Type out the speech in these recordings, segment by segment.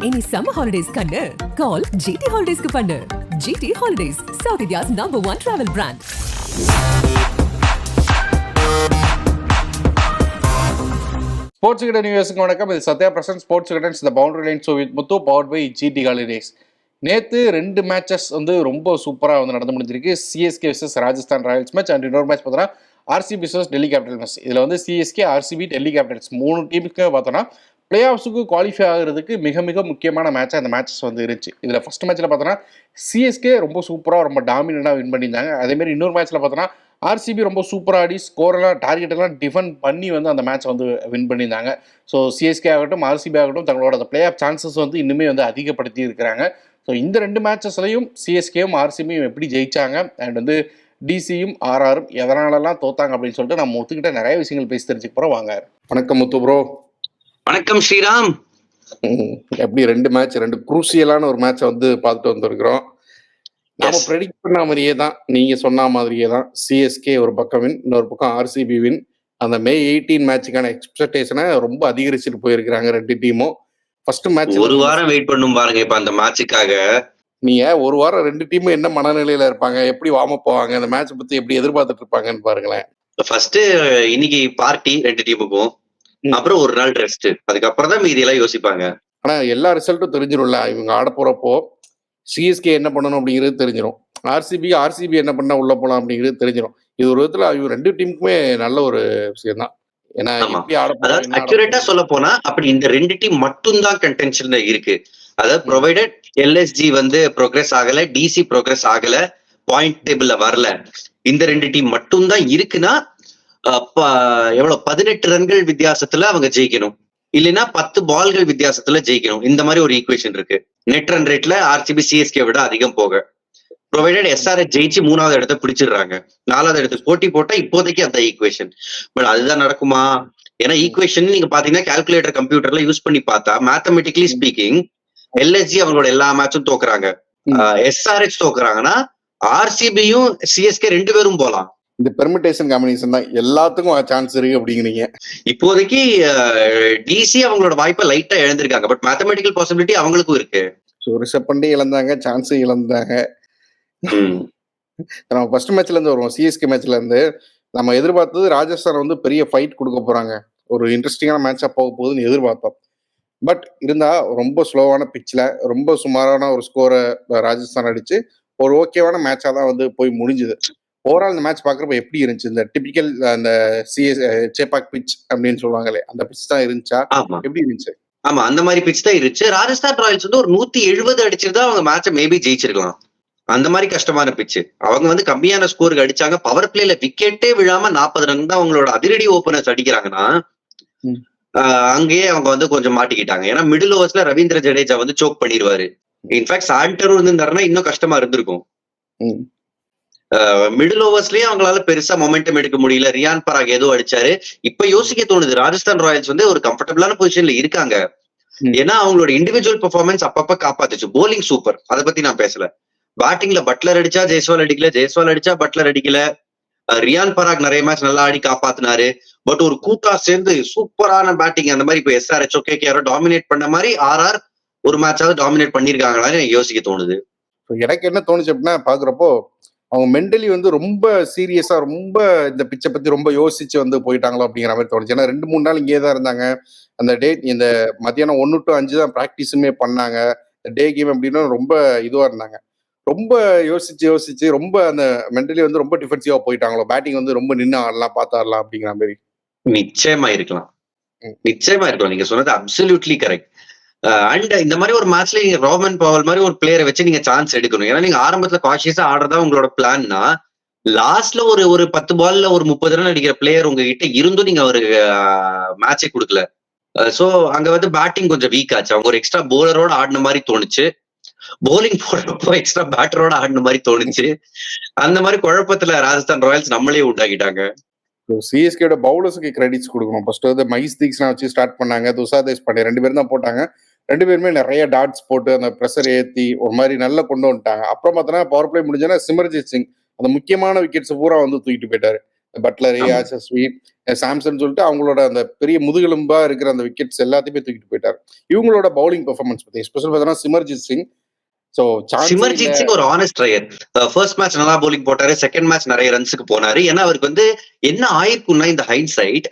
இனி summer holidays கண்ணு call GT ஹாலிடேஸ்க்கு பண்ணு. GT holidays, South India's #1 travel brand. Sports கிட்ட நியூஸ்க்கு வணக்கம். இது சத்யா பிரசன்ட் ஸ்போர்ட்ஸ் கிட்டன்ஸ் the boundary line show with Muthu, powered by GT holidays. நேற்று 2 மேட்சஸ் ரொம்ப சூப்பராக நடந்து முடிஞ்சிருக்கு. CSK vs Rajasthan Royals match and இன்னொரு மேட்ச் பார்த்தோன்னா RCB vs Delhi Capital match. இதில் சிஎஸ்கே, ஆர்சிபி, டெல்லி கேபிட்டல்ஸ் 3 டீமுக்கு பார்த்தோன்னா பிளே ஆஃப்ஸுக்கு குவாலிஃபை ஆகிறதுக்கு மிக மிக முக்கியமான மேட்சாக அந்த மேட்சஸ் இருந்துச்சு. இதில் ஃபர்ஸ்ட் மேட்ச்சில் பார்த்தோன்னா சிஎஸ்கே ரொம்ப சூப்பராக ரொம்ப டாமினண்டாக வின் பண்ணியிருந்தாங்க. அதேமாதிரி இன்னொரு மேட்ச்சில் பார்த்தோன்னா ஆர்சிபி ரொம்ப சூப்பராக ஆடி ஸ்கோரெல்லாம் டார்கெட்டெல்லாம் டிஃபெண்ட் பண்ணி அந்த மேட்ச் வின் பண்ணியிருந்தாங்க. ஸோ சிஎஸ்கே ஆகட்டும் ஆர்சிபி ஆகட்டும் தங்களோட அந்த பிளே ஆஃப் சான்சஸ் இன்னுமே அதிகப்படுத்தி இருக்கிறாங்க. ஸோ இந்த 2 மேட்சஸ்லையும் சிஎஸ்கேவும் ஆர்சிபியும் எப்படி ஜெயிச்சாங்க அண்ட் டிசியும் ஆர்ஆரும் எதனாலலாம் தோத்தாங்க அப்படின்னு சொல்லிட்டு நம்ம முத்துக்கிட்ட நிறைய விஷயங்கள் பேசி தெரிஞ்சுக்க போகிறோம். வாங்க. வணக்கம் முத்து ப்ரோ. வணக்கம் ஸ்ரீராம். எப்படி 2 மேட்ச் 2 குரூசியலான ஒரு மேட்சை பார்த்துட்டு வந்திருக்கிறோம். நம்ம ப்ரெடிக்ட் பண்ண மாதிரியே தான், நீங்க சொன்ன மாதிரியே தான். சிஎஸ்கே ஒரு பக்கம் வின், இன்னொரு பக்கம் ஆர்சிபி வின். அந்த மே 18 மேட்சுக்கான எக்ஸ்பெக்டேஷனை ரொம்ப அதிகரிச்சுட்டு போயிருக்கிறாங்க 2 டீமும். ஃபர்ஸ்ட் மேட்ச் ஒரு வாரம் வெயிட் பண்ணும் பாருங்க. இப்ப அந்த மேட்சுக்காக நீங்க ஒரு வாரம் 2 டீமும் என்ன மனநிலையில இருப்பாங்க, எப்படி வார்ம் அப் போவாங்க, அந்த மேட்ச் பத்தி எப்படி எதிர்பார்த்துட்டு இருப்பாங்கன்னு பாருங்களேன். ஃபர்ஸ்ட் இன்னைக்கு பார்ட்டி 2 டீமுக்கும், அப்புறம் ஒரு நாள் ரெஸ்ட், அதுக்கப்புறம் தான் மீதி எல்லாம் யோசிப்பாங்க. ஆனா எல்லா ரிசல்ட்டும் தெரிஞ்சிடும்ல. இவங்க ஆட போறப்போ சிஎஸ்கே என்ன பண்ணணும் அப்படிங்கிறது தெரிஞ்சிடும். ஆர்சிபி என்ன பண்ணா உள்ள போலாம் அப்படிங்கிறது தெரிஞ்சிடும். இது ஒரு விதத்துல இவங்க 2 டீமுக்குமே நல்ல ஒரு விஷயம் தான். ஏன்னா எப்படி ஆட அதாவது அக்யூரேட்டா சொல்ல போனா அப்படி இந்த 2 டீம் மட்டும் தான் கன்டென்ஷன்ல இருக்கு. அதாவது ப்ரொவைடட் எல்எஸ்ஜி ப்ரோக்ரஸ் ஆகல, டிசி ப்ரோக்ரஸ் ஆகல, பாயிண்ட் டேபிள்ல வரல, இந்த 2 டீம் மட்டும் தான் இருக்குன்னா எவ்வளவு 18 ரன்கள் வித்தியாசத்துல அவங்க ஜெயிக்கணும், இல்லைன்னா 10 பால்கள் வித்தியாசத்துல ஜெயிக்கணும். இந்த மாதிரி ஒரு ஈக்குவேஷன் இருக்கு. நெட் ரன் ரேட்ல ஆர்சிபி சிஎஸ்கே விட அதிகம் போக, ப்ரொவைடட் எஸ்ஆர்எச் ஜெயிச்சு 3வது இடத்தை பிடிச்சிடுறாங்க, 4வது இடத்துக்கு போட்டி போட்டா இப்போதைக்கு அந்த ஈக்குவேஷன். பட் அதுதான் நடக்குமா? ஏன்னா ஈக்குவேஷன் நீங்க பாத்தீங்கன்னா கால்குலேட்டர் கம்ப்யூட்டர்ல யூஸ் பண்ணி பார்த்தா மேத்தமெட்டிக்கலி ஸ்பீக்கிங் எல்எஸ்ஜி அவங்களோட எல்லா மேட்சும் தோக்குறாங்க, எஸ்ஆர்எச் தோக்குறாங்கன்னா ஆர்சிபியும் சிஎஸ்கே 2 பேரும் போலாம். இந்த பெர்மிட்டேஷன் காம்பினேஷன் தான் எல்லாத்துக்கும் சான்ஸ் இருக்கு அப்படிங்கிறீங்க. இப்போதைக்கு டிசி அவங்களோட வாய்ப்பை லைட்டா இழந்திருக்காங்க, பட் மேத்தமெட்டிக்கல் பாசிபிலிட்டி அவங்களுக்கும் இருக்கு. ரிஷப் பண்டே இழந்தாங்க, சான்ஸும் இழந்தாங்க. நம்ம ஃபர்ஸ்ட் மேட்ச்ல இருந்து வருவோம். சிஎஸ்கே மேட்ச்ல இருந்து நம்ம எதிர்பார்த்தது ராஜஸ்தான் பெரிய ஃபைட் கொடுக்க போறாங்க, ஒரு இன்ட்ரெஸ்டிங்கான மேட்சா போக போகுதுன்னு எதிர்பார்த்தோம். பட் இருந்தா ரொம்ப ஸ்லோவான பிச்சில் ரொம்ப சுமாரான ஒரு ஸ்கோரை ராஜஸ்தான் அடிச்சு ஒரு ஓகேவான மேட்சா தான் போய் முடிஞ்சுது. ஓவரால் இந்த மேட்ச் பாக்குறப்ப எப்படி இருந்துச்சு? இந்த டிபிக்கல் அந்த சேப்பாக் பிச் அப்படின்னு சொல்லுவாங்களே, அந்த பிச் தான் இருந்துச்சா? எப்படி இருந்துச்சு? ஆமா, அந்த மாதிரி பிச் தான் இருந்துச்சு. ராஜஸ்தான் ராயல்ஸ் ஒரு 170 அடிச்சிருந்தா அவங்க மேட்சை மேபி ஜெயிச்சிருக்கலாம். அந்த மாதிரி கஷ்டமான பிச்சு. அவங்க கம்மியான ஸ்கோருக்கு அடிச்சாங்க. பவர் பிளேல விக்கெட்டே விழாம 40 ரன் தான் அவங்களோட அதிரடி ஓபனர்ஸ் அடிக்கிறாங்கன்னா அங்கேயே அவங்க கொஞ்சம் மாட்டிக்கிட்டாங்க. ஏன்னா மிடில் ஓவர்ஸ்ல ரவீந்திர ஜடேஜா சோக் பண்ணிடுவாரு. இன்ஃபேக்ட் சாண்டரும் இருந்தாருன்னா இன்னும் கஷ்டமா இருந்திருக்கும். மிடில் ஓவர்ஸ்லயே அவங்களால பெருசா மொமெண்டம் எடுக்க முடியல. ரியான் பராக் ஏதோ அடிச்சாரு. இப்ப யோசிக்க தோணுது, ராஜஸ்தான் ராயல்ஸ் ஒரு கம்ஃபர்டபுளான பொசிஷன்ல இருக்காங்க. ஏன்னா அவங்களோட இண்டிவிஜுவல் பெர்ஃபார்மன்ஸ் அப்பப்ப காப்பாத்துச்சு. போலிங் சூப்பர், அதை பத்தி நான் பேசல. பேட்டிங்ல பட்லர் அடிச்சா ஜெய்ஸ்வால் அடிக்கல, ஜெய்ஸ்வால் அடிச்சா பட்லர் அடிக்கல. ரியான் பராக் நிறைய மேட்ச் நல்லா ஆடி காப்பாத்தினாரு. பட் ஒரு கூட்டா சேர்ந்து சூப்பரான பேட்டிங், அந்த மாதிரி இப்ப எஸ்ஆர்எச் கேகேஆர் டாமினேட் பண்ண மாதிரி ஆர்ஆர் ஒரு மேட்சாவது டாமினேட் பண்ணிருக்காங்களான்னு எனக்கு யோசிக்க தோணுது. எனக்கு என்ன தோணுச்சு அப்படின்னா, பாக்குறப்போ அவங்க மென்டலி ரொம்ப சீரியஸா ரொம்ப இந்த பிச்சை பத்தி ரொம்ப யோசிச்சு போயிட்டாங்களோ அப்படிங்கிற மாதிரி தோணுச்சு. ஏன்னா 2-3 நாள் இங்கே தான் இருந்தாங்க. அந்த டே இந்த மத்தியானம் 1 to 5 தான் ப்ராக்டிஸுமே பண்ணாங்க. டே கேம் அப்படின்னு ரொம்ப இதுவா இருந்தாங்க. ரொம்ப யோசிச்சு ரொம்ப அந்த மென்டலி ரொம்ப டிஃபென்சிவா போயிட்டாங்களோ, பேட்டிங் ரொம்ப நின்று ஆடலாம், பார்த்து ஆடலாம் அப்படிங்கிற மாதிரி. நிச்சயமா இருக்கலாம். நீங்க சொன்னது அப்சல்யூட்லி கரெக்ட். அண்ட் இந்த மாதிரி ஒரு மேட்ச்ல நீங்க ரோமன் பவல் மாதிரி ஒரு பிளேயரை வச்சு நீங்க சான்ஸ் எடுக்கணும். ஏன்னா நீங்க ஆரம்பத்துல காஷியஸா ஆடுறதா உங்களோட பிளான்னா, லாஸ்ட்ல ஒரு 10 பால்ல ஒரு 30 ரன் அடிக்கிற பிளேயர் உங்ககிட்ட இருந்தும் நீங்க ஒரு மேட்சே கொடுக்கல. சோ அங்க பேட்டிங் கொஞ்சம் வீக் ஆச்சு. அவங்க ஒரு எக்ஸ்ட்ரா போலரோட ஆடின மாதிரி தோணுச்சு, போலிங் போடுறப்போ எக்ஸ்ட்ரா பேட்டரோட ஆடின மாதிரி தோணுச்சு. அந்த மாதிரி குழப்பத்துல ராஜஸ்தான் ராயல்ஸ் நம்மளே உண்டாக்கிட்டாங்க. சிஎஸ்கேட பவுலர்ஸுக்கு கிரெடிட்ஸ் கொடுக்கணும். ஃபர்ஸ்ட் மைஸ் தீக்ஸ்னா வச்சு ஸ்டார்ட் பண்ணாங்க, துஷார் தேஷ்பாண்டே 2 பேரும் தான் போட்டாங்க. 2 பேருமே நிறைய டாட்ஸ் போட்டு அந்த ப்ரெஷர் ஏற்றி ஒரு மாதிரி நல்லா கொண்டு வந்துட்டாங்க. அப்புறம் பார்த்தோன்னா பவர் பிளே முடிஞ்சோன்னா சிமர்ஜித் சிங் அந்த முக்கியமான விக்கெட்ஸ் பூரா தூக்கிட்டு போயிட்டாரு. பட்லர், ஆமா. ஆஷஸ்வி, சாம்சன் சொல்லிட்டு அவங்களோட அந்த பெரிய முதுகெலும்பா இருக்கிற அந்த விக்கெட்ஸ் எல்லாத்தையுமே தூக்கிட்டு போயிட்டார். இவங்களோட பவுலிங் பெர்ஃபார்மன்ஸ் பத்தி எஸ்பெஷல் பார்த்தோம்னா சிமர்ஜித் சிங் ஸோ சான்ஸே இல்ல. சிமர்ஜித் சிங் ஒரு ஆனஸ்ட் ட்ரையர். ஃபர்ஸ்ட் மேட்ச் நல்லா பவுலிங் போட்டாரு, செகண்ட் மேட்ச் நிறைய ரன்ஸுக்கு போனாரு. ஏன்னா அவருக்கு வந்து என்ன ஆயிருக்கும்னா இந்த hindsight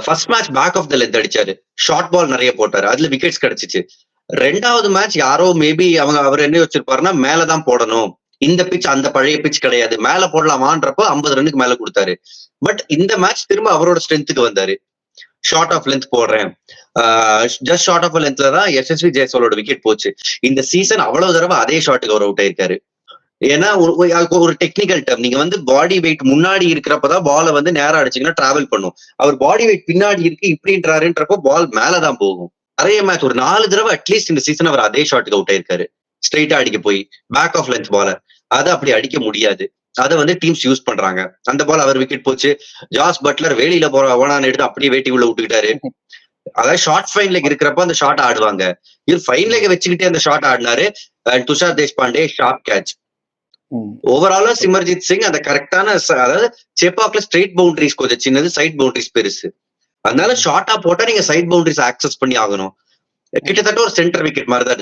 first match back of the length அடிச்சாரு, ஷார்ட் பால் நிறைய போட்டாரு, அதுல விக்கெட்ஸ் கிடைச்சிச்சு. ரெண்டாவது மேட்ச் யாரோ மேபி அவர் என்ன வச்சிருப்பாருன்னா மேலதான் போடணும், இந்த பிச் அந்த பழைய பிச் கிடையாது, மேல போடலாமான்றப்போ 50 ரன்னுக்கு மேல கொடுத்தாரு. பட் இந்த மேட்ச் திரும்ப அவரோட ஸ்ட்ரென்த்துக்கு வந்தாரு, ஷார்ட் ஆஃப் லென்த் போடுறேன், ஜஸ்ட் ஷார்ட் ஆஃப் லென்த்ல தான் யசஸ்வி ஜெய்ஸ்வாலோட விக்கெட் போச்சு. இந்த சீசன் அவ்வளவு தடவை அதே ஷாட்டுக்கு அவர் அவுட் ஆயிருக்காரு. ஏன்னா ஒரு டெக்னிக்கல் டேர்ம், நீங்க வந்து பாடி வெயிட் முன்னாடி இருக்கிறப்பதான் பாலை வந்து நேரம் அடிச்சீங்கன்னா டிராவல் பண்ணும். அவர் பாடி வெயிட் பின்னாடி இருக்கு இப்படின்றப்போ பால் மேலதான் போகும். நிறைய மேட்ச் ஒரு 4 தடவை அட்லீஸ்ட் இந்த சீசன் அவர் அதே ஷாட்டுக்கு அவுட் ஆயிருக்காரு, ஸ்ட்ரைட்டா அடிக்க போய் பேக் ஆஃப் லென்த் பால. அதை அப்படி அடிக்க முடியாது, அதை வந்து டீம்ஸ் யூஸ் பண்றாங்க. அந்த பால் அவர் விக்கெட் போச்சு. ஜாஸ் பட்லர் வேலியில ஓனான்னு எடுத்து அப்படியே வேட்டி உள்ள விட்டுக்கிட்டாரு. அதாவது ஷார்ட் ஃபைன் லெக் இருக்கிறப்ப அந்த ஷாட் ஆடுவாங்க, இவர் ஃபைன் லெக் வச்சுக்கிட்டே அந்த ஷாட் ஆடினாரு. Tushar Deshpande sharp catch. ஓவராலா சிமர்ஜித் சிங் அந்த கரெக்டான, அதாவது செப்பாக்ல ஸ்ட்ரெயிட் பவுண்டரிஸ் கொஞ்சம் சின்னது, சைட் பவுண்டரிஸ் பெருசு. அதனால ஷார்ட்டா போட்டா நீங்க சைட் பவுண்டரிஸ் ஆக்சஸ் பண்ணி ஆகணும். கிட்டத்தட்ட ஒரு சென்டர் விக்கெட் மாதிரி தான்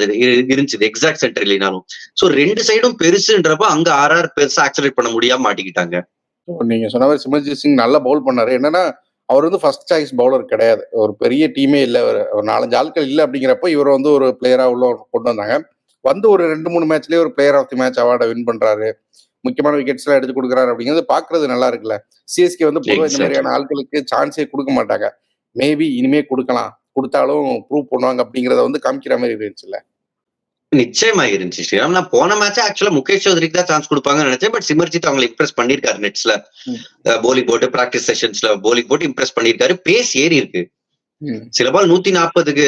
இருந்துச்சு, எக்ஸாக்ட் சென்டர் இல்லைனாலும். சோ ரெண்டு சைடும் பெருசுன்றப்ப அங்க ஆர்ஆர் பெருசா ஆக்சலேட் பண்ண முடியாம மாட்டிக்கிட்டாங்க. நீங்க சொன்ன மாதிரி சிமர்ஜித் சிங் நல்லா பவுல் பண்ணாரு. என்னன்னா அவர் வந்து ஃபர்ஸ்ட் சாய்ஸ் பவுலர் கிடையாது, ஒரு பெரிய டீமே இல்லை, ஒரு 4-5 ஆட்கள் இல்லை அப்படிங்கிறப்ப இவர் வந்து ஒரு பிளேயரா உள்ள கொண்டு வந்தாங்க. வந்து ஒரு 2-3 மேட்ச்லயே ஒரு பிளேயர் ஆஃப் தி மேட்ச் அவார்டை வின் பண்றாரு, முக்கியமான விக்கெட்ஸ் எல்லாம் எடுத்து கொடுக்குறாரு. அப்படிங்கிறது பாக்குறது நல்லா இருக்குல்ல. சிஎஸ்கே வந்து பொதுவாக இந்த மாதிரியான ஆட்களுக்கு சான்ஸே கொடுக்க மாட்டாங்க. மேபி இனிமே கொடுக்கலாம், கொடுத்தாலும் ப்ரூவ் பண்ணுவாங்க அப்படிங்கறத வந்து காமிக்கிற மாதிரி இருந்துச்சுல்ல. நிச்சயமா இருந்துச்சு ஸ்ரீராம். நான் போன மேட்ச் ஆக்சுவலா முகேஷ் சௌத்ரிக்கு தான் சான்ஸ் கொடுப்பாங்கன்னு நினைச்சேன். பட் சிமர்ஜித் அவங்களை இம்ப்ரெஸ் பண்ணிருக்காரு, நெட்ஸ்ல போலிங் போட்டு பிராக்டிஸ் செஷன்ஸ்ல போலிங் போட்டு இம்ப்ரெஸ் பண்ணிருக்காரு. பேஸ் ஏறி இருக்கு, சில பால் 140க்கு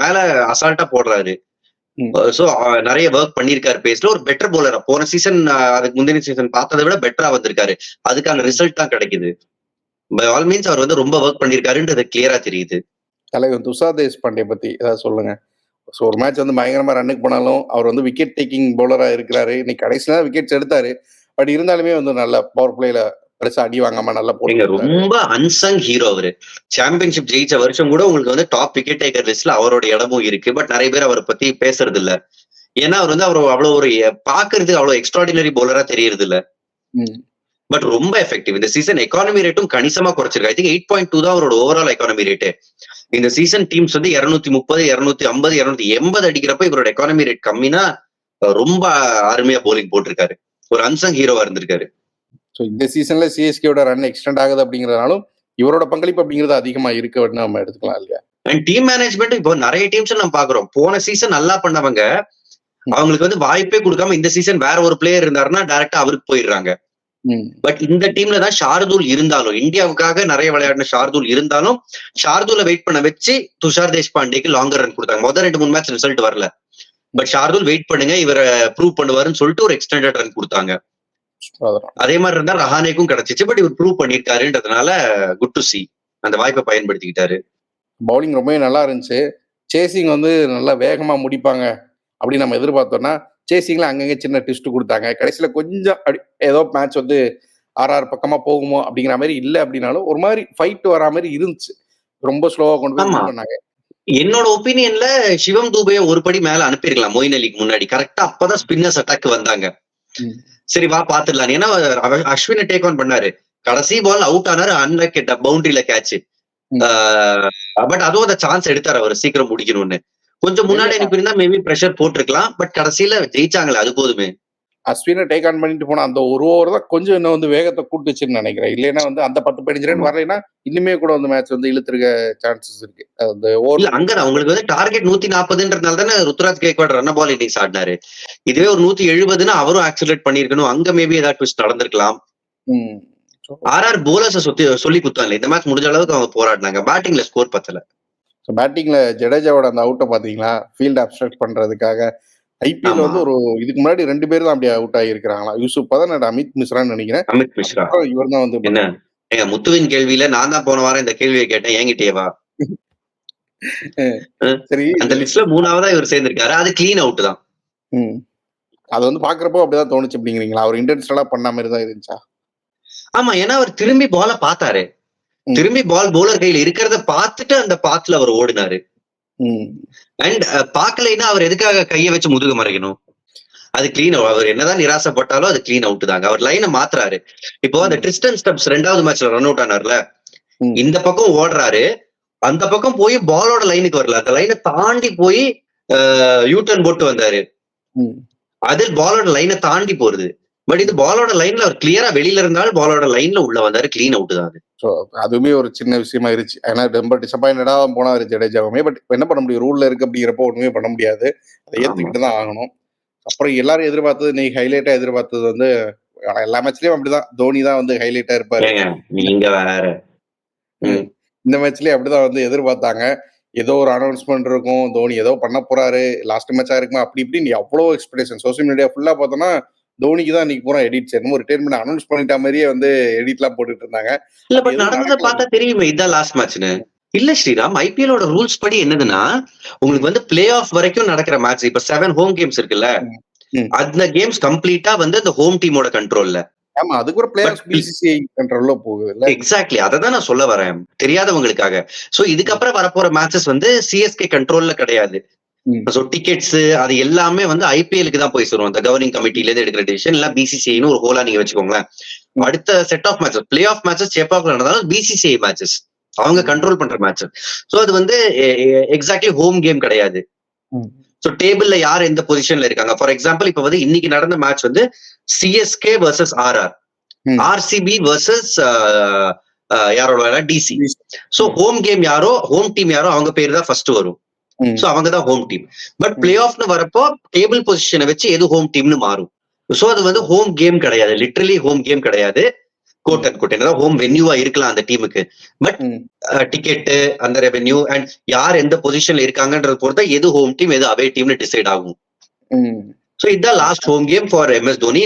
மேல அசால்ட்டா போடுறாரு. சோ நிறைய ஒர்க் பண்ணிருக்காரு பேஸ்ல. ஒரு பெட்டர் போலர் போன சீசன், அதுக்கு முந்தின சீசன் பார்த்ததை விட பெட்டரா வந்திருக்காரு. அதுக்கான ரிசல்ட் தான் கிடைக்குது. பை ஆல் மீன்ஸ் அவர் வந்து ரொம்ப ஒர்க் பண்ணிருக்காருன்றது கிளியரா தெரியுது. தலைவர் துஷார் தேஷ்பாண்டே பத்தி ஏதாவது சொல்லுங்க. ஸோ ஒரு மேட்ச் வந்து பயங்கரமா ரன்னுக்கு போனாலும் அவர் வந்து விக்கெட் டேக்கிங் பவுலரா இருக்கிறாரு. இன்னைக்கு கடைசியில விக்கெட்ஸ் எடுத்தாரு, பட் இருந்தாலுமே வந்து நல்ல பவர் பிளேல பெருசா அடி வாங்காம நல்லா போட்டு ரொம்ப அன்சங் ஹீரோ அவரு. சாம்பியன்ஷிப் ஜெயிச்ச வருஷம் கூட உங்களுக்கு வந்து டாப் விக்கெட் டேக்கர் லிஸ்ட்ல அவரோட இடமும் இருக்கு. பட் நிறைய பேர் அவரை பத்தி பேசுறது இல்ல. ஏன்னா அவர் வந்து அவ்வளவு ஒரு பாக்குறதுக்கு அவ்வளவு எக்ஸ்ட்ராடினரி பவுலரா தெரியறது இல்ல. பட் ரொம்ப எஃபெக்டிவ். இந்த சீசன் எக்கானமி ரேட்டும் கணிசமா குறைச்சிருக்கு. ஐ திங்க் 8.2 தான் அவரோட ஓவரால் எக்கானமி ரேட்டு. இந்த சீசன் டீம்ஸ் வந்து 230, 250, 280 அடிக்கிறப்ப இவரோட எக்கானமி ரேட் கம்மினா ரொம்ப அருமையா போலிங் போட்டிருக்காரு. ஒரு அன்சங் ஹீரோவா இருந்திருக்காரு. ஸோ இந்த சீசன்ல சிஎஸ்கேயோட ரன் எக்ஸ்டெண்ட் ஆகுது அப்படிங்கிறதுனாலும் இவரோட பங்களிப்பு அப்படிங்கிறது அதிகமா இருக்கு நம்ம எடுத்துக்கலாம் இல்லையா. அண்ட் டீம் மேனேஜ்மெண்ட் இப்போ நிறைய டீம்ஸ் நம்ம பாக்குறோம், போன சீசன் நல்லா பண்ணவங்க அவங்களுக்கு வந்து வாய்ப்பே கொடுக்காம இந்த சீசன் வேற ஒரு பிளேயர் இருந்தாருன்னா டைரக்டா அவருக்கு போயிடுறாங்க. பட் இந்த டீம்ல தான் ஷார்துல் இருந்தாலும், இந்தியாவுக்காக நிறைய விளையாடின ஷார்துல் இருந்தாலும், ஷார்துல வெயிட் பண்ண வச்சு துஷார் தேஷ்பாண்டேக்கு லாங்கர் ரன் கொடுத்தாங்க. முதல் 2-3 மேட்ச் ரிசல்ட் வரல, பட் ஷார்துல் வெயிட் பண்ணுங்க இவரை ப்ரூவ் பண்ணுவாருன்னு சொல்லிட்டு ஒரு எக்ஸ்டெண்டட் ரன் கொடுத்தாங்க. அதே மாதிரி இருந்தா ரஹானேக்கும் கிடைச்சிச்சு. பட் இவர் ப்ரூவ் பண்ணிருக்காருன்றதுனால குட் டு சி, அந்த வாய்ப்பை பயன்படுத்திக்கிட்டாரு. பவுலிங் ரொம்பவே நல்லா இருந்துச்சு. சேசிங் வந்து நல்லா வேகமா முடிப்பாங்க அப்படின்னு நம்ம எதிர்பார்த்தோம்னா சேசிங்ல அங்கங்க சின்ன ட்விஸ்ட் கொடுத்தாங்க. கடைசியில கொஞ்சம் ஏதோ மேட்ச் வந்து ஆர்ஆர் பக்கமா போகுமோ அப்படிங்கிற மாதிரி இல்லை அப்படின்னாலும் ஒரு மாதிரி ஃபைட் வரா மாதிரி இருந்துச்சு. ரொம்ப ஸ்லோவா கொண்டு போய் பண்ணாங்க. என்னோட ஒப்பீனியன்ல சிவம் தூபையை ஒரு படி மேல அனுப்பிருக்கலாம் மொயின் அலிக்கு முன்னாடி. கரெக்டா அப்பதான் ஸ்பின்னர்ஸ் அட்டாக் வந்தாங்க. சரி வா பாத்துடலாம். ஏன்னா அஸ்வினை டேக் ஆன் பண்ணாரு, கடைசி பால் அவுட் ஆனாரு, அன்லக்கி பவுண்டரியில கேட்ச். பட் அதுவும் அந்த சான்ஸ் எடுத்தாரு அவர் சீக்கிரம் முடிக்கணும்னு. கொஞ்சம் முன்னாடி அனுப்பியிருந்தா மேபி பிரஷர் போட்டிருக்கலாம். பட் கடைசியில ஜெயிச்சாங்களே, அது போதுமே. அஸ்வினை டேக் ஆன் பண்ணிட்டு போனா அந்த ஒரு ஓவர் தான் கொஞ்சம் இன்னும் வந்து வேகத்தை கூட்டுச்சுன்னு நினைக்கிறேன். இல்லைன்னா வந்து அந்த 10-15 ரன் வரலைன்னா இன்னுமே கூட வந்து மேட்ச் வந்து இழுத்துருக்க சான்சஸ் இருக்கு. அந்த ஓவர் அங்கதான் உங்களுக்கு வந்து டார்கெட் 140ன்றதுனால தானே Ruturaj Gaikwad run ball innings ஆடினாரு. இதுவே ஒரு 170ன்னா அவரும் ஆக்சிலேட் பண்ணிருக்கணும். அங்க மேபி ஏதாவது ட்விஸ்ட் நடந்திருக்கலாம். ஆர்ஆர் போலர்ஸ் சொல்லி குத்தாங்க, இந்த மேட்ச் முடிஞ்ச அளவுக்கு அவங்க போராடினாங்க. பேட்டிங்ல ஸ்கோர் பத்தல. பேட்டிங்ல ஜடேஜாவோட அந்த அவுட்டை பாத்தீங்களா, ஃபீல்ட் அப்ஸ்ட்ரக்ட் பண்றதுக்காக. ஐபிஎல் வந்து ஒரு இதுக்கு முன்னாடி 2 பேர் தான் அப்படி அவுட் ஆகிருக்காங்களா, யூசுப் தான் அமித் மிஸ்ரான்னு நினைக்கிறேன். அமித் மிஸ்ரா இவர் தான் வந்து என்ன முத்துவின் கேள்வியில நான் தான் போன வாரம் இந்த கேள்வியை கேட்டேன், என்கிட்டேவா. சரி, அந்த லிஸ்ட்ல 3ஆவதா இவர் சேர்ந்திருக்காரு. அது கிளீன் அவுட் தான். அது வந்து பாக்குறப்போ அப்படிதான் தோணுச்சு அப்படிங்கிறீங்களா? அவர் இன்டென்ஷனலா பண்ண மாதிரி தான் இருந்துச்சா? ஆமா, ஏன்னா அவர் திரும்பி பால பார்த்தாரு. திரும்பி பால் பவுலர் கையில இருக்கிறத பார்த்துட்டு அந்த பாத்துல அவர் ஓடினாரு. அண்ட் பாக்கலைன்னா அவர் எதுக்காக கையை வச்சு முதுகு மறைக்கணும்? அது கிளீன். அவர் என்னதான் நிராசப்பட்டாலும் அது கிளீன் அவுட் தாங்க. அவர் லைனை மாத்துறாரு. இப்போ அந்த ட்ரிஸ்டன் ஸ்டப்ஸ் 2வது மேட்ச்ல ரன் அவுட் ஆனார்ல, இந்த பக்கம் ஓடுறாரு, அந்த பக்கம் போய் பாலோட லைனுக்கு வரல, அந்த லைனை தாண்டி போய் யூட்டர்ன் போட்டு வந்தாரு. அது பாலோட லைனை தாண்டி போறது. பட் இது பாலோட லைன்ல அவர் கிளியரா வெளியில இருந்தாலும் பாலோட லைன்ல உள்ள வந்தாரு, கிளீன் அவுட் தான் அது. ஸோ அதுவுமே ஒரு சின்ன விஷயமா இருந்துச்சு. ஏன்னா ரொம்ப டிசப்பாயிண்டடா போனாரு ஜடேஜாவுமே. பட் என்ன பண்ண முடியும், ரூல்ல இருக்கு அப்படிங்கிறப்போ ஒண்ணுமே பண்ண முடியாது. அதை ஏத்துக்கிட்டு தான் ஆகணும். அப்புறம் எல்லாரும் எதிர்பார்த்தது, நீ ஹைலைட்டா எதிர்பார்த்தது வந்து எல்லா மேட்ச்லயும் அப்படிதான் தோனி தான் வந்து ஹைலைட்டா இருப்பாரு. நீங்க வேற இந்த மேட்ச்லயே அப்படிதான் வந்து எதிர்பார்த்தாங்க. ஏதோ ஒரு அனௌன்ஸ்மெண்ட் இருக்கும், தோனி ஏதோ பண்ண போறாரு, லாஸ்ட் மேட்சா இருக்குமா அப்படி இப்படின்னு எவ்வளோ எக்ஸ்பெக்டேஷன். சோசியல் மீடியா ஃபுல்லா பார்த்தோம்னா தோனிக்கு தான் இன்னைக்கு பூரா எடிட்ஸ், என்னமோ ரிட்டைர்மெண்ட் அனௌன்ஸ் பண்ணிட்ட மாதிரியே வந்து எடிட்லாம் போட்டுட்டு இருந்தாங்க. இல்ல பட் நடந்ததை பார்த்தா தெரியுமே இதான் லாஸ்ட் மேட்ச்னு. இல்ல ஸ்ரீராம், ஐபிஎலோட ரூல்ஸ் படி என்னதுன்னா, உங்களுக்கு வந்து பிளே ஆஃப் வரைக்கும் நடக்கிற மேட்ச், இப்ப 7 ஹோம் கேம்ஸ் இருக்குல்ல, அந்த கேம்ஸ் கம்ப்ளீட்டா வந்து அந்த ஹோம் டீமோட கண்ட்ரோல்ல. ஆமா, அதுக்கு ஒரு பிளேயர்ஸ் பிசிசிஐ கண்ட்ரோல்ல போகுது இல்ல. எக்ஸாக்ட்லி, அததான் நான் சொல்ல வரேன் தெரியாதவங்களுக்காக. சோ இதுக்கப்புறம் வரப்போற மேட்சஸ் வந்து சிஎஸ்கே கண்ட்ரோல்ல கிடையாது. சோ டிக்கெட்ஸ் அது எல்லாமே வந்து ஐபிஎலுக்கு தான் போய் சேரும். அந்த கவர்னிங் கமிட்டில இருந்து எடுக்கிற டிசிஷன் எல்லாம் பிசிசிஐன்னு ஒரு ஹோலா நீங்க வச்சுக்கோங்களேன். அடுத்த set of matches, play off matches Chepauk நடந்தாலும் பிசிசிஐ மேட்சஸ் அவங்க கண்ட்ரோல் பண்ற மேட்சஸ். சோ அது வந்து எக்ஸாக்ட்லி ஹோம் கேம் கிடையாது. சோ டேபிள்ல யார் எந்த பொசிஷன்ல இருக்காங்க, ஃபார் எக்ஸாம்பிள் இப்ப வந்து இன்னைக்கு நடந்த மேட்ச் வந்து CSK versus RR, RCB versus யாரோட டிசி. சோ ஹோம் கேம் யாரோ, ஹோம் டீம் யாரோ அவங்க பேர் தான் ஃபர்ஸ்ட் வரும். சோ அவங்க தான் ஹோம் டீம். பட் பிளே ஆஃப்னு வரப்போ டேபிள் பொசிஷனை வச்சு எது ஹோம் டீம்னு மாறும். சோ அது வந்து ஹோம் கேம் கிடையாது, லிட்டரலி ஹோம் கேம் கிடையாது. கோட் அண்ட் கோட் என்னதான் ஹோம் வென்யூவா இருக்கலாம் அந்த டீமுக்கு. பட் டிக்கெட்டு, அந்த ரெவென்யூ அண்ட் யார் எந்த பொசிஷன்ல இருக்காங்கன்றது பொறுத்தா எது ஹோம் டீம் எது அவே டீம்னு டிசைட் ஆகும். சோ இதுதான் last home game for MS Dhoni.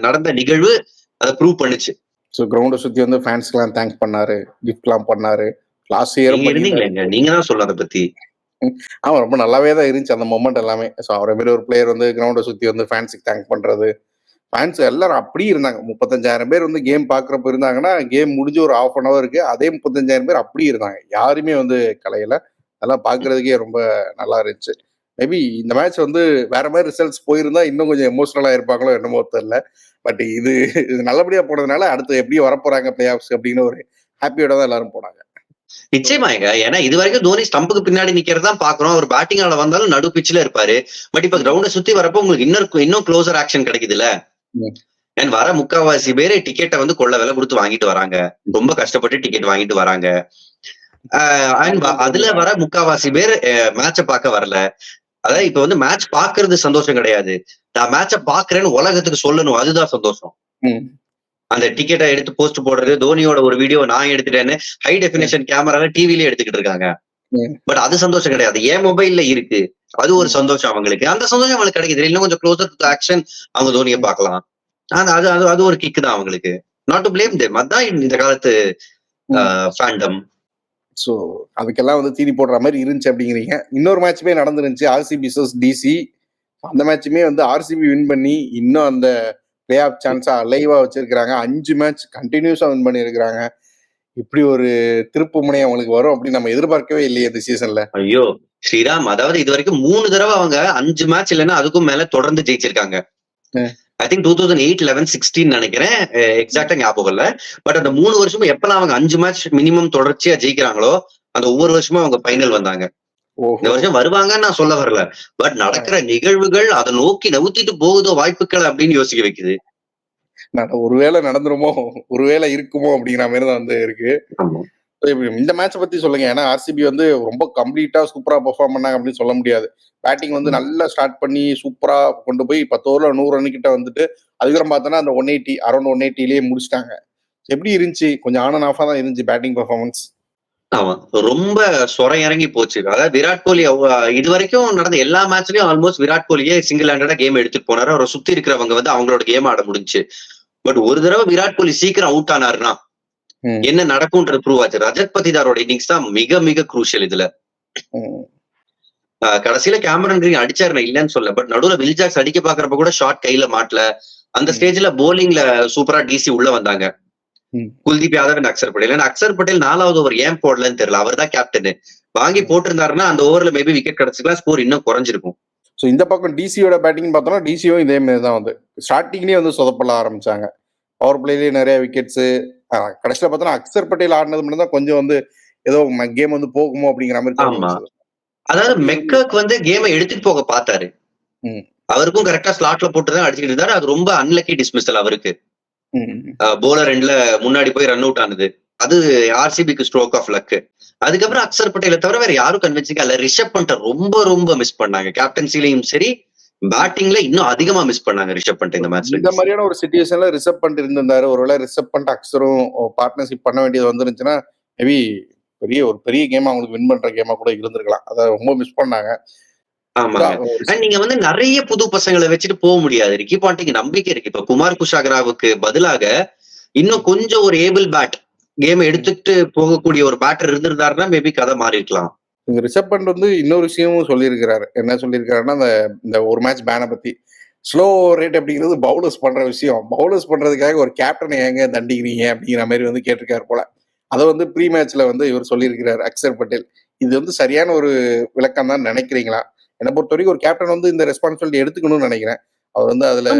நடந்த நிகழ்வு அதை ப்ரூவ் பண்ணுச்சு. சோ கிரவுண்டை சுத்தி வந்து ஃபேன்ஸ்க்குலாம் தேங்க்ஸ் பண்ணாரு, கிஃப்ட்லாம் பண்ணாரு. லாஸ்ட் இயர் இருந்தீங்களா, நீங்க தான் சொல்ல அதை பத்தி. ஆமா, ரொம்ப நல்லாவே தான் இருந்துச்சு அந்த மொமெண்ட் எல்லாமே. ஸோ அவரை மாரி ஒரு பிளேயர் வந்து கிரவுண்டை சுற்றி வந்து ஃபேன்ஸுக்கு தேங்க் பண்ணுறது, ஃபேன்ஸ் எல்லாரும் அப்படியே இருந்தாங்க. 35,000 பேர் வந்து கேம் பார்க்குறப்ப இருந்தாங்கன்னா, கேம் முடிஞ்சு ஒரு 1/2 ஹவருக்கு அதே 35,000 பேர் அப்படியே இருந்தாங்க. யாருமே வந்து கலையில. அதெல்லாம் பார்க்குறதுக்கே ரொம்ப நல்லா இருந்துச்சு. மேபி இந்த மேட்ச் வந்து வேற மாதிரி ரிசல்ட்ஸ் போயிருந்தா இன்னும் கொஞ்சம் எமோஷனலாக இருப்பாங்களோ என்னமோ தெரியல. பட் இது நல்லபடியாக போனதுனால அடுத்து எப்படியும் வரப்போறாங்க பிளே ஆஃப்ஸ் அப்படின்னு ஒரு ஹாப்பியோட தான் எல்லாரும் போனாங்க. நிச்சயமாங்க. ஏன்னா இது வரைக்கும் தோனி ஸ்டம்புக்கு பின்னாடி நிக்கிறதான் பாக்குறோம். அவர் பேட்டிங் ஆட வந்தாலும் நடு பிச்சில இருப்பாரு. பட் இப்ப கிரவுண்ட சுத்தி வரப்போ உங்களுக்கு இன்னும் க்ளோசர் ஆக்ஷன் கிடைக்குதுல்ல. அண்ட் வர முக்காவாசி பேரு டிக்கெட்டை வந்து கொள்ள விலை கொடுத்து வாங்கிட்டு வராங்க, ரொம்ப கஷ்டப்பட்டு டிக்கெட் வாங்கிட்டு வராங்க. அண்ட் அதுல வர முக்காவாசி பேர் மேட்ச பார்க்க வரல. அதாவது இப்ப வந்து மேட்ச் பாக்குறது சந்தோஷம் கிடையாது, நான் மேட்ச பாக்குறேன்னு உலகத்துக்கு சொல்லணும், அதுதான் சந்தோஷம். அந்த டிக்கெட்டை எடுத்து போஸ்ட் போடுறது, தோனியோட ஒரு வீடியோ நான் எடுத்துட்டேன்னு ஹை டெபினிஷன் கேமரால டிவிலே எடுத்துக்கிட்டு இருக்காங்க. பட் அது சந்தோஷம் கிடையாது, ஏன் மொபைல்ல இருக்கு, அது ஒரு சந்தோஷம் அவங்களுக்கு. அந்த சந்தோஷம் அவங்களுக்கு கிடைக்குது. இன்னும் கொஞ்சம் க்ளோசர் டு ஆக்ஷன் அவங்க தோனியை பார்க்கலாம். அது அது ஒரு கிக் தான் அவங்களுக்கு. நாட் டு பிளேம் தேம், அதான் இந்த காலத்து ஃபேண்டம். ஸோ அதுக்கெல்லாம் வந்து தீனி போடுற மாதிரி இருந்துச்சு அப்படிங்கிறீங்க. இன்னொரு மேட்சுமே நடந்துருந்துச்சு, ஆர்சிபி vs டிசி. அந்த மேட்சுமே வந்து ஆர்சிபி வின் பண்ணி இன்னும் அந்த பிளே ஆஃப் சான்ஸா லைவா வச்சிருக்காங்க. 5 மேட்ச் கண்டினியூஸா வின் பண்ணி இருக்கிறாங்க. இப்படி ஒரு திருப்பு முனை அவங்களுக்கு வரும் அப்படின்னு நம்ம எதிர்பார்க்கவே இல்லையே இந்த சீசன்ல. ஐயோ ஸ்ரீராம், அதாவது இது வரைக்கும் 3 தடவை அவங்க 5 மேட்ச் இல்லைன்னா அதுக்கும் மேல தொடர்ந்து ஜெயிச்சிருக்காங்க. ஐ திங்க் 2008, 11, 16 நினைக்கிறேன், எக்ஸாக்டா ஞாபகம் இல்ல. பட் அந்த 3 வருஷமும் எப்பெல்லாம் அவங்க 5 மேட்ச் மினிமம் தொடர்ச்சியா ஜெயிக்கிறாங்களோ அந்த ஒவ்வொரு வருஷமும் அவங்க ஃபைனல் வந்தாங்க. இந்த வருஷம் வருவாங்கன்னு நான் சொல்ல வரல, பட் நடக்கிற நிகழ்வுகள் அதை நோக்கி நவுத்திட்டு போகுதோ வாய்ப்புகள் அப்படின்னு யோசிக்க வைக்குது. ஒருவேளை நடந்துருமோ, ஒருவேளை இருக்குமோ அப்படிங்கிற மாதிரி தான் வந்து இருக்கு. இந்த மேட்சை பத்தி சொல்லுங்க. ஏன்னா ஆர்சிபி வந்து ரொம்ப கம்ப்ளீட்டா சூப்பரா பெர்ஃபார்ம் பண்ணாங்க அப்படின்னு சொல்ல முடியாது. பேட்டிங் வந்து நல்லா ஸ்டார்ட் பண்ணி சூப்பரா கொண்டு போய் 10 ஓவர்ல 100 ரன் கிட்ட வந்துட்டு அதுக்கப்புறம் பார்த்தோன்னா அந்த 180 அரௌண்ட் 180லயே முடிச்சிட்டாங்க. எப்படி இருந்துச்சு? கொஞ்சம் ஆன் அண்ட் ஆஃபா தான் இருந்துச்சு பேட்டிங் பெர்ஃபார்மன்ஸ். ஆமா, ரொம்ப சொரை இறங்கி போச்சு. அதாவது விராட் கோலி இது வரைக்கும் நடந்த எல்லா மேட்ச்லயும் ஆல்மோஸ்ட் விராட் கோலியே சிங்கிள் ஹேண்டடா கேம் எடுத்துட்டு போனாரு. அவரை சுத்தி இருக்கிறவங்க வந்து அவங்களோட கேம் ஆட முடிஞ்சு. பட் ஒரு தடவை விராட் கோலி சீக்கிரம் அவுட் ஆனாருன்னா என்ன நடக்கும்ன்றது ப்ரூவ் ஆச்சு. ரஜத் பத்திதாரோட இன்னிங்ஸ் தான் மிக மிக குரூஷியல் இதுல. கடைசியில கேமரன் கிரீன் அடிச்சாரு, நான் இல்லைன்னு சொல்ல. பட் நடுவுல வில்ஜாக்ஸ் அடிக்க பாக்குறப்ப கூட ஷாட் கையில மாட்டல. அந்த ஸ்டேஜ்ல போலிங்ல சூப்பரா டிசி உள்ள வந்தாங்க. குல்தீப் யாதவ் அண்ட் அக்சர் பட்டேல். அக்சர் பட்டேல் 4வது ஓவர் ஏன் போடலன்னு தெரியல. அவர் தான் கேப்டன். வாங்கி போட்டிருந்தாருன்னா அந்த ஓவர்ல மேபி விக்கெட் கிடைச்சிக்கலாம், ஸ்கோர் இன்னும் குறைஞ்சிருக்கும். ஸோ இந்த பக்கம் டிசியோட பேட்டிங் பார்த்தோம்னா டிசியும் இதே மாதிரி தான் வந்து ஸ்டார்டிங்லேயே வந்து சொதப்பல ஆரம்பிச்சாங்க. பவர் பிளேலேயே நிறைய விக்கெட்ஸு. கடைசியில் பார்த்தோன்னா அக்சர் பட்டேல் ஆடினது மட்டும் தான் கொஞ்சம் வந்து ஏதோ கேம் வந்து போகுமோ அப்படிங்கிற மாதிரி. அதாவது மெக்கர்க் வந்து கேமை எடுத்துட்டு போக பார்த்தாரு. அவருக்கும் கரெக்டா ஸ்லாட்ல போட்டுதான் அடிச்சுட்டு இருந்தாரு. அது ரொம்ப அன்லக்கி டிஸ்மிசல் அவருக்கு. போலர் எண்ட்ல முன்னாடி போய் ரன் அவுட் ஆனது அது ஆர்சிபிக்கு ஸ்ட்ரோக் ஆஃப் லக். அதுக்கப்புறம் அக்சர் பட்டேலை தவிர வேற யாரும் கன்வின்சிங்கா இல்ல. ரிஷப் பண்ட ரொம்ப ரொம்ப மிஸ் பண்ணாங்க. கேப்டன்சிலையும் சரி பேட்டிங்ல இன்னும் அதிகமா மிஸ் பண்ணாங்க ரிஷப் பண்ட் இந்த மேட்ச்ல. இந்த மாதிரியான ஒரு சிச்சுவேஷன்ல ரிஷப் பண்ட் இருந்திருந்தாரு. ஒருவேளை ரிஷப் பண்ட் அக்சரும் பார்ட்னர்ஷிப் பண்ண வேண்டியது வந்துருந்துச்சுன்னா மேபி ஒரு பெரிய கேம் அவங்களுக்கு வின் பண்ற கேமா கூட இருந்திருக்கலாம். அதை ரொம்ப மிஸ் பண்ணாங்க. ஆமாங்க. நீங்க வந்து நிறைய புது பசங்களை வச்சுட்டு போக முடியாது. ரிக்கி பாண்டிங் நம்பிக்கை இருக்கு. இப்ப குமார் குஷாகராவுக்கு பதிலாக இன்னும் கொஞ்சம் ஒரு ஏபிள் பேட் கேம் எடுத்துட்டு போகக்கூடிய ஒரு பேட்டர் இருந்திருந்தாருன்னா மேபி கதை மாறி இருக்கலாம். ரிஷப் பண்ட் வந்து இன்னொரு விஷயமும் சொல்லியிருக்கிறாரு. என்ன சொல்லியிருக்காருன்னா இந்த ஒரு மேட்ச் பேனை பத்தி ஸ்லோ ரேட் அப்படிங்கிறது பவுலர்ஸ் பண்ற விஷயம். பவுலர்ஸ் பண்றதுக்காக ஒரு கேப்டனை ஏங்க தண்டிக்கிறீங்க அப்படிங்கிற மாதிரி வந்து கேட்டிருக்காரு போல. அதை வந்து ப்ரீ மேட்ச்ல வந்து இவர் சொல்லியிருக்கிறார் அக்சர் பட்டேல். இது வந்து சரியான ஒரு விளக்கம் தான் நினைக்கிறீங்களா? என்னை பொறுத்த வரைக்கும் ஒரு கேப்டன் வந்து இந்த ரெஸ்பான்சிபிலிட்டி எடுத்துக்கணும்னு நினைக்கிறேன். அவர் வந்து அதுல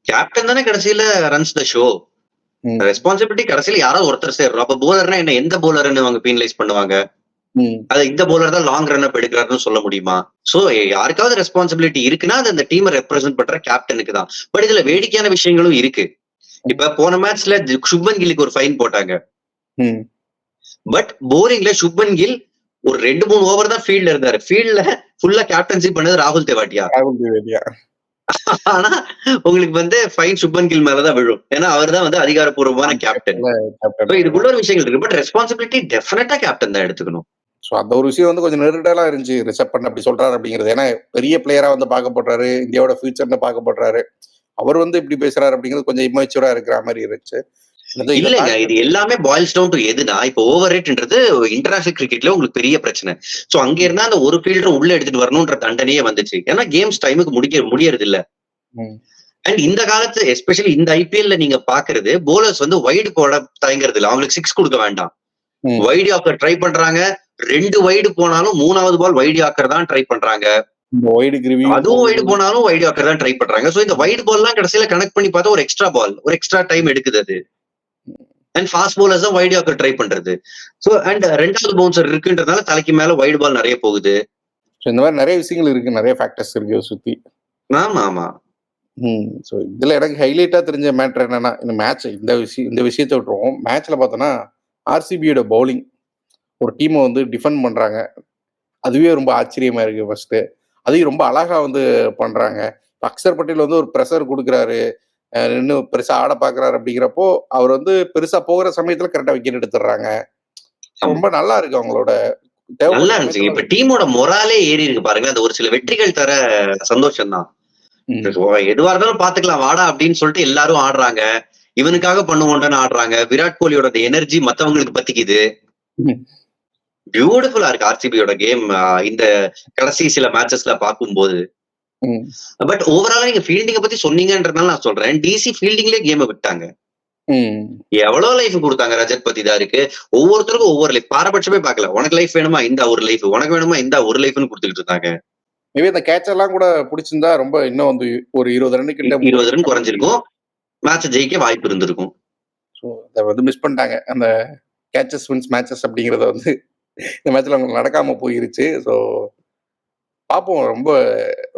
கேப்டன் தானே கடைசியில ரன்ஸ் த ஷோ. ரெஸ்பான்சிபிலிட்டி கடைசியில யாராவது ஒருத்தர் சேர்றோம். அப்ப போலர்னா என்ன, எந்த போலர்னு அவங்க பீனலைஸ் பண்ணுவாங்க? அது இந்த போலர் தான் லாங் ரன் அப் எடுக்கிறாருன்னு சொல்ல முடியுமா? சோ யாருக்காவது ரெஸ்பான்சிபிலிட்டி இருக்குன்னா அது அந்த டீமை ரெப்ரசென்ட் பண்ற கேப்டனுக்கு தான். பட் இதுல வேடிக்கையான விஷயங்களும் இருக்கு. இப்ப போன மேட்ச்ல சுப்மன் கில்லுக்கு ஒரு ஃபைன் போட்டாங்க. பட் போலிங்ல சுப்மன் கில் ஒரு 2-3 ஓவர் தான் ஃபீல்ட்ல இருந்தாரு. ஃபீல்ட்ல ஃபுல்லா கேப்டன்சி பண்ணது ராகுல் தெவாட்டியா. ஆனா உங்களுக்கு வந்து ஃபைன் சுப்மன் கில் மேலதான் விழும். ஏன்னா அவர் தான் வந்து அதிகாரப்பூர்வமான கேப்டன். இதுக்குள்ள ஒரு விஷயங்கள் இருக்கு. பட் ரெஸ்பான்சிபிலிட்டி டெஃபினட்டா கேப்டன் தான் எடுத்துக்கணும். அந்த ஒரு விஷயம் வந்து கொஞ்சம் நெருடலா இருந்துச்சு. ரிஷப் பண்ட் அப்படி சொல்றாரு அப்படிங்கிறது. ஏன்னா பெரிய பிளேயரா வந்து பார்க்கப்படுறாரு, இந்தியாவோட ஃபியூச்சர்னு பார்க்கப்படுறாரு. அவர் வந்து இப்படி பேசுறாரு அப்படிங்கிறது கொஞ்சம் இம்மெச்சூரா இருக்கிற மாதிரி இருந்துச்சு. இல்லங்க, இது எல்லாமே பாயில்ஸ் டவுன் டு எதுனா, இப்போ ஓவர் ரேட்ன்றது இன்டர்நேஷனல் கிரிக்கெட்ல உங்களுக்கு பெரிய பிரச்சனை. சோ அங்க இருந்தா அந்த ஒரு ஃபீல்டர் உள்ள எடுத்துட்டு வரணும்ன்ற தண்டனையே வந்துச்சு. ஏன்னா கேம்ஸ் டைமுக்கு முடியறது இல்ல. அண்ட் இந்த காலத்து எஸ்பெஷலி இந்த ஐபிஎல்ல நீங்க பாக்குறது போலர்ஸ் வந்து வைடு போட தயங்குறது இல்ல. அவங்களுக்கு 6 கொடுக்க வேண்டாம். வைடு ஆக்கர் ட்ரை பண்றாங்க. 2 வைடு போனாலும் 3வது பால் வைடு ஆக்கர் தான் ட்ரை பண்றாங்க. அதுவும் வைடு போனாலும் வைடு ஆக்கர் தான் ட்ரை பண்றாங்க. சோ இந்த வைடு பால் எல்லாம் கடைசியில கனெக்ட் பண்ணி பார்த்தா ஒரு எக்ஸ்ட்ரா பால், ஒரு எக்ஸ்ட்ரா டைம் எடுக்குது அது. அண்ட் ஃபாஸ்ட் பவுலர்ஸ் தான் வைடு ஆக்கர் ட்ரை பண்றது. சோ அண்ட் 2வது பவுன்சர் இருக்குன்றதுனால தலைக்கு மேல வைடு பால் நிறைய போகுது. இந்த மாதிரி நிறைய விஷயங்கள் இருக்கு, நிறைய ஃபேக்டர்ஸ் இருக்கு சுத்தி. ஆமா. ஸோ இதுல எனக்கு ஹைலைட்டா தெரிஞ்ச மேட்டர் என்னன்னா, இந்த மேட்ச் இந்த விஷயத்தை விட்டுருவோம். மேட்ச்ல பார்த்தோன்னா ஆர்சிபியோட பவுலிங் ஒரு டீமை வந்து டிஃபெண்ட் பண்றாங்க. அதுவே ரொம்ப ஆச்சரியமா இருக்கு. ஃபர்ஸ்ட் அதையும் ரொம்ப அழகா வந்து பண்றாங்க. அக்சர் பட்டேல் வந்து ஒரு ப்ரெஷர் கொடுக்குறாரு, இன்னும் பெருசா ஆட பாக்குறாரு. அப்படிங்கிறப்போ அவர் வந்து பெருசா போகிற சமயத்துல கரெக்டா விக்கெட் எடுத்துடுறாங்க. ரொம்ப நல்லா இருக்கு அவங்களோட. நல்லா இருந்துச்சு. இப்ப டீமோட மொராலே ஏறி இருக்கு பாருங்க. அந்த ஒரு சில வெற்றிகள் தர சந்தோஷம் தான். எதுவா இருந்தாலும் பாத்துக்கலாம் வாடா அப்படின்னு சொல்லிட்டு எல்லாரும் ஆடுறாங்க. இவனுக்காக பண்ணுவோம்னு ஆடுறாங்க. விராட் கோலியோட எனர்ஜி மத்தவங்களுக்கு பத்திக்குது. பியூட்டிஃபுல்லா இருக்கு ஆர்சிபியோட கேம் இந்த கடைசி சில மேட்சஸ்ல பார்க்கும்போது. பட் ஓவராலா நீங்க ஃபீல்டிங்க பத்தி சொன்னீங்கன்றதுனால நான் சொல்றேன், டிசி ஃபீல்டிங்லயே கேமை விட்டாங்க. எவ்வளவு லைஃப் கொடுத்தாங்க. ரஜத் பத்தி தான் இருக்கு. ஒவ்வொருத்தருக்கும் ஒவ்வொரு லைஃப். பாரபட்சமே பார்க்கல. உனக்கு லைஃப் வேணுமா இந்த ஒரு லைஃப், உனக்கு வேணுமா இந்த ஒரு லைஃப்னு கொடுத்துக்கிட்டு இருந்தாங்க. மேபி அந்த கேட்ச் எல்லாம் கூட பிடிச்சிருந்தா ரொம்ப இன்னும் வந்து ஒரு 20 ரன் கிட்ட 20 ரன் குறைஞ்சிருக்கும். மேட்ச் ஜெயிக்க வாய்ப்பு இருந்திருக்கும். ஸோ அதை வந்து மிஸ் பண்ணிட்டாங்க. அந்த கேச்சஸ் வின்ஸ் மேட்சஸ் அப்படிங்கிறத வந்து இந்த மேட்ச்ல அவங்களுக்கு நடக்காம போயிருச்சு. ஸோ பார்ப்போம். ரொம்ப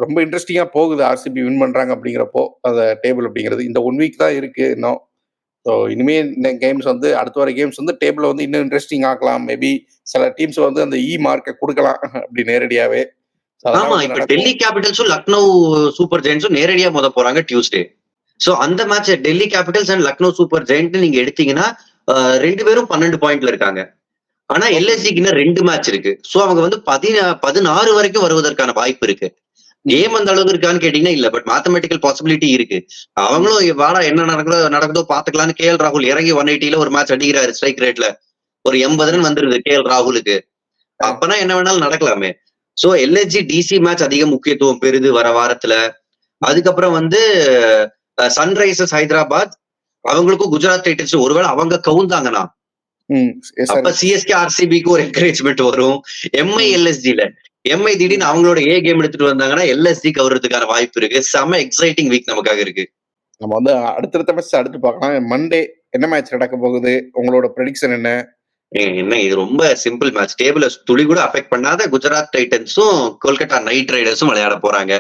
ரொம்ப இன்ட்ரெஸ்டிங்கா போகுது. ஆர்சிபி வின் பண்றாங்க அப்படிங்கிறப்போ அந்த டேபிள் அப்படிங்கிறது இந்த 1 வீக் தான் இருக்கு இன்னும். ஸோ இனிமே இந்த கேம்ஸ் வந்து அடுத்த வர கேம்ஸ் வந்து டேபிள வந்து இன்னும் இன்ட்ரெஸ்டிங் ஆக்கலாம். மேபி சில டீம்ஸ் வந்து அந்த மார்க்கை கொடுக்கலாம் அப்படி நேரடியாவே. ஆமா, இப்ப டெல்லி கேபிட்டல்ஸும் லக்னோ சூப்பர் ஜெயின்ஸும் நேரடியா மோத போறாங்க டியூஸ்டே. சோ அந்த match Delhi Capitals and Lucknow super giant நீங்க எடுத்தீங்கன்னா 2 பேரும் 12 பாயிண்ட்ல இருக்காங்க. ஆனா எல்எஸ்ஜிக்கு இன்னும் 2 மேட்ச் இருக்கு. சோ அவங்க வந்து 16 வரைக்கும் வருவதற்கான வாய்ப்பு இருக்கு. கேம் அந்த அளவுக்கு இருக்கான்னு கேட்டீங்கன்னா இல்ல. பட் மேத்தமெட்டிக்கல் பாசிபிலிட்டி இருக்கு. அவங்களும் வாடா என்ன நடக்குதோ பாத்துக்கலாம்னு கேஎல் ராகுல் இறங்கி 180ல ஒரு மேட்ச் அடிக்கிறாரு. ஸ்ட்ரைக் ரேட்ல ஒரு 80 ரன் வந்துருது கேஎல் ராகுலுக்கு. அப்பனா என்ன வேணாலும் நடக்கலாமே. சோ எல்எஸ்ஜி டிசி மேட்ச் அதிக முக்கியத்துவம் பெறுது வர வாரத்துல. அதுக்கப்புறம் வந்து சன்ரைசர்ஸ் ஹைதராபாத் அவங்களுக்கும் குஜராத் டைட்டன்ஸ் ஒருவேளை அவங்க கவுந்தாங்கன்னா அப்ப சிஎஸ்கே ஆர்சிபிக்கு ஒரு என்கரேஜ்மெண்ட் வரும். எம்ஐ எல்எஸ்ஜில எம்ஐ திடீர்னு அவங்களோட ஏ கேம் எடுத்துட்டு வந்தாங்கன்னா எல்எஸ்ஜி கவர்றதுக்கான வாய்ப்பு இருக்கு. செம எக்ஸைட்டிங் வீக் நமக்காக இருக்கு. நம்ம வந்து அடுத்தடுத்த மேட்ச் அடுத்து பார்க்கலாம். மண்டே என்ன மேட்ச் நடக்க போகுது, உங்களோட ப்ரெடிக்ஷன் என்ன? என்ன இது ரொம்ப சிம்பிள் மேட்ச். டேபிள துளி கூட அஃபெக்ட் பண்ணாத குஜராத் டைட்டன்ஸும் கொல்கத்தா நைட் ரைடர்ஸும் விளையாட போறாங்க.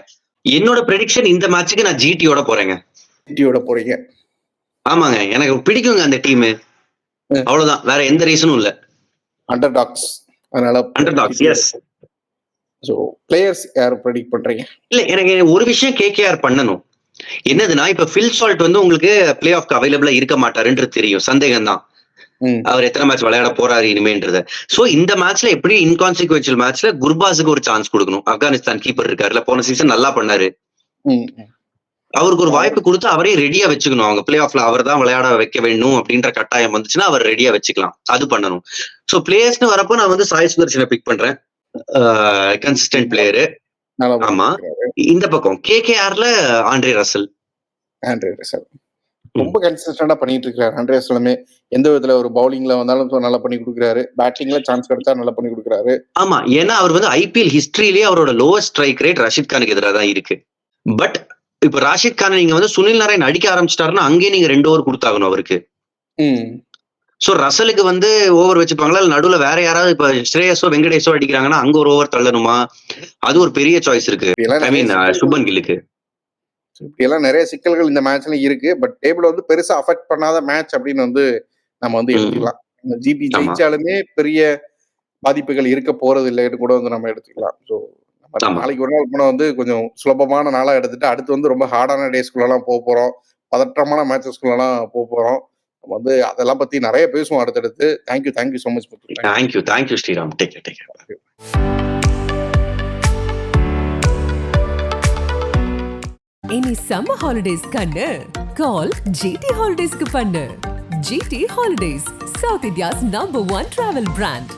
என்னோட ப்ரெடிக்ஷன் இந்த மேட்சுக்கு நான் ஜிடியோட போறேங்க. ஜிடியோட போறீங்க? ஆமாங்க, எனக்கு பிடிக்குங்க அந்த டீம். அவ்வளவுதான், வேற எந்த ரீசனும் இல்ல. அண்டர்டாக்ஸ், அதனால அண்டர்டாக்ஸ். எஸ். சோ பிளேயர்ஸ் யார் ப்ரெடிக்ட் பண்றீங்க? இல்ல, எனக்கு ஒரு விஷயம் கேகேஆர் பண்ணணும். என்னதுன்னா, இப்ப ஃபில் சால்ட் வந்து உங்களுக்கு பிளே ஆஃப்க்கு அவைலபிளா இருக்க மாட்டாருன்றது தெரியும், சந்தேகம் தான் அவர் எத்தனை மேட்ச் விளையாட போறாரு இனிமேன்றத. சோ இந்த மேட்ச்ல எப்படி இன்கான்சிக்வென்ஷியல் மேட்ச்ல குர்பாஸுக்கு ஒரு சான்ஸ் கொடுக்கணும். ஆப்கானிஸ்தான் கீப்பர் இருக்காருல்ல, போன சீசன் நல்லா பண்ணாரு. அவருக்கு ஒரு வாய்ப்பு கொடுத்து அவரே ரெடியா வச்சுக்கணும். அவங்க பிளே ஆஃப்ல அவர் தான் விளையாட வைக்க வேண்டும் அப்படின்ற கட்டாயம் வந்துச்சுன்னா அவர் ரெடியா வச்சுக்கலாம். அது பண்ணணும். சோ பிளேயர்ஸ்னு வரப்போ நான் வந்து சாய் சுதர்ஷனை பிக் பண்றேன். Consistent player. ஆமா. இந்த பக்கம் கேகேஆர்ல ஆண்ட்ரே ரசல். ரொம்ப கன்சிஸ்டன்டா பண்ணிட்டு இருக்காரு ஆண்ட்ரே ரசலுமே. எந்த விதத்துல ஒரு பவுலிங்ல வந்தாலும் நல்லா பண்ணி கொடுக்குறாரு, பேட்டிங்ல சான்ஸ் கிடைச்சா நல்லா பண்ணி கொடுக்குறாரு. ஆமா, ஏன்னா அவர் வந்து ஐபிஎல் ஹிஸ்டரியிலேயே அவரோட லோவஸ்ட் ஸ்ட்ரைக் ரேட் ரஷித் கானுக்கு எதிராக தான் இருக்கு. பட் இப்ப ராஷித் கான் நீங்க வந்து சுனில் நாராயண் அடிக்க ஆரம்பிச்சிட்டாருன்னா அங்கேயே நீங்க 2 ஓவர் கொடுத்தாகணும் அவருக்கு. சோ ரசலுக்கு வந்து ஓவர் வச்சுப்பாங்களா, இல்ல நடுவுல வேற யாராவது இப்ப ஸ்ரேயஸோ வெங்கடேஷோ அடிக்கிறாங்கன்னா அங்க ஒரு ஓவர் தள்ளணுமா? அது ஒரு பெரிய சாய்ஸ் இருக்கு. ஐ மீன் சுப்மன் கில்லுக்கு இப்படியெல்லாம் நிறைய சிக்கல்கள் இந்த மேட்ச்ல இருக்கு. பட் டேபிள் வந்து பெருசா அஃபெக்ட் பண்ணாத மேட்ச் அப்படின்னு வந்து நம்ம வந்து எடுத்துக்கலாம். ஜிபி ஜெயிச்சாலுமே பெரிய பாதிப்புகள் இருக்க போறது இல்லைன்னு கூட வந்து நம்ம எடுத்துக்கலாம். ஸோ நாளைக்கு ஒரு நாள் போனா வந்து கொஞ்சம் சுலபமான நாளா எடுத்துட்டு அடுத்து வந்து ரொம்ப ஹார்டான டேஸ்குள்ளெல்லாம் போக போறோம், பதற்றமான மேட்சஸ்குள்ளெல்லாம் போக போறோம். நம்ம வந்து அதெல்லாம் பத்தி நிறைய பேசுவோம் அடுத்தடுத்து. Thank you so much. Thank you Sriram. Take care. இனி சம்மர் ஹாலிடேஸ் கண்ணு கால் ஜிடி ஹாலிடேஸ்க்கு பண்ணு. GT holidays, South India's number 1 travel brand.